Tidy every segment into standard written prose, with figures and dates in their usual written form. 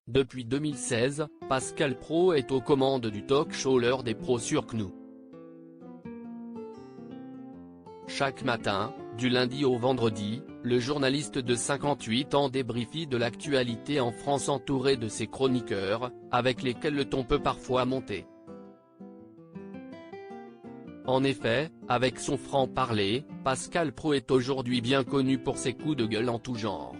Depuis 2016, Pascal Praud est aux commandes du talk-show L'heure des pros sur CNOO. Chaque matin, du lundi au vendredi, le journaliste de 58 ans débriefie de l'actualité en France entouré de ses chroniqueurs, avec lesquels le ton peut parfois monter. En effet, avec son franc-parler, Pascal Praud est aujourd'hui bien connu pour ses coups de gueule en tout genre.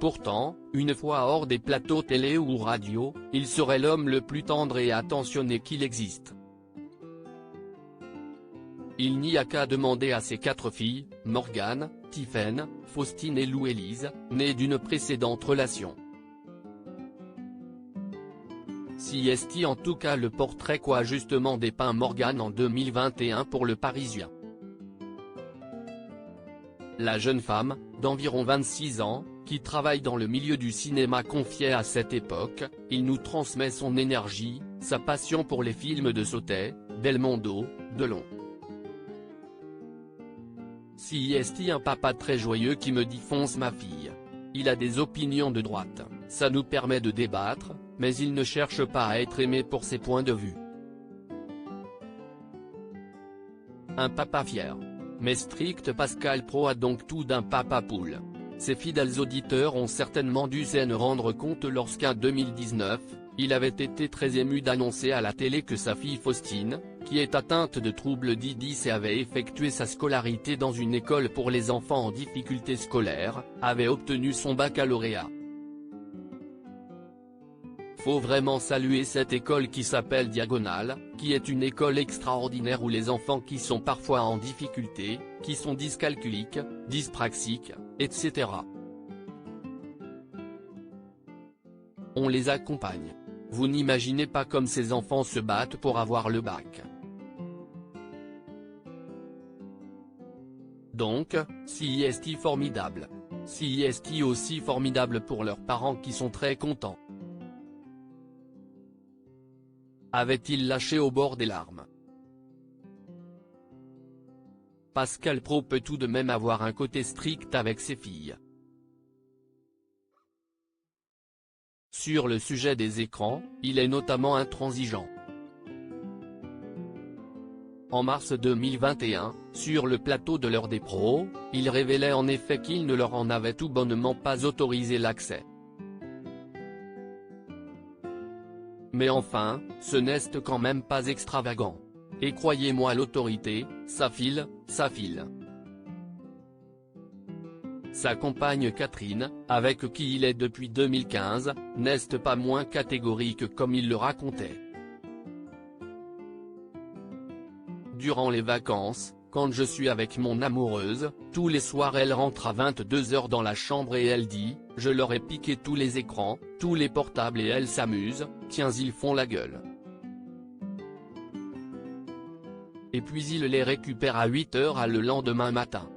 Pourtant, une fois hors des plateaux télé ou radio, il serait l'homme le plus tendre et attentionné qu'il existe. Il n'y a qu'à demander à ses 4 filles, Morgane, Tiphaine, Faustine et Louélise, nées d'une précédente relation. Si est en tout cas le portrait qu'a justement dépeint Morgane en 2021 pour Le Parisien. La jeune femme, d'environ 26 ans, qui travaille dans le milieu du cinéma confiait à cette époque, il nous transmet son énergie, sa passion pour les films de Sautet, Belmondo, Delon. Si est un papa très joyeux qui me dit fonce ma fille. Il a des opinions de droite, ça nous permet de débattre, mais il ne cherche pas à être aimé pour ses points de vue. Un papa fier. Mais strict, Pascal Praud a donc tout d'un papa poule. Ses fidèles auditeurs ont certainement dû s'en rendre compte lorsqu'en 2019, il avait été très ému d'annoncer à la télé que sa fille Faustine, qui est atteinte de troubles d'10 et avait effectué sa scolarité dans une école pour les enfants en difficulté scolaire, avait obtenu son baccalauréat. Faut vraiment saluer cette école qui s'appelle Diagonale, qui est une école extraordinaire où les enfants qui sont parfois en difficulté, qui sont dyscalculiques, dyspraxiques, etc. On les accompagne. Vous n'imaginez pas comme ces enfants se battent pour avoir le bac. Donc, si est formidable. Si est aussi formidable pour leurs parents qui sont très contents. Avait-il lâché au bord des larmes? Pascal Praud peut tout de même avoir un côté strict avec ses filles. Sur le sujet des écrans, il est notamment intransigeant. En mars 2021, sur le plateau de L'heure des pros, il révélait en effet qu'il ne leur en avait tout bonnement pas autorisé l'accès. Mais enfin, ce n'est quand même pas extravagant. Et croyez-moi, l'autorité, ça file, ça file. Sa compagne Catherine, avec qui il est depuis 2015, n'est pas moins catégorique comme il le racontait. Durant les vacances, quand je suis avec mon amoureuse, tous les soirs elle rentre à 22 h dans la chambre et elle dit, je leur ai piqué tous les écrans, tous les portables et elle s'amuse, tiens ils font la gueule. Et puis il les récupère à 8 h le lendemain matin.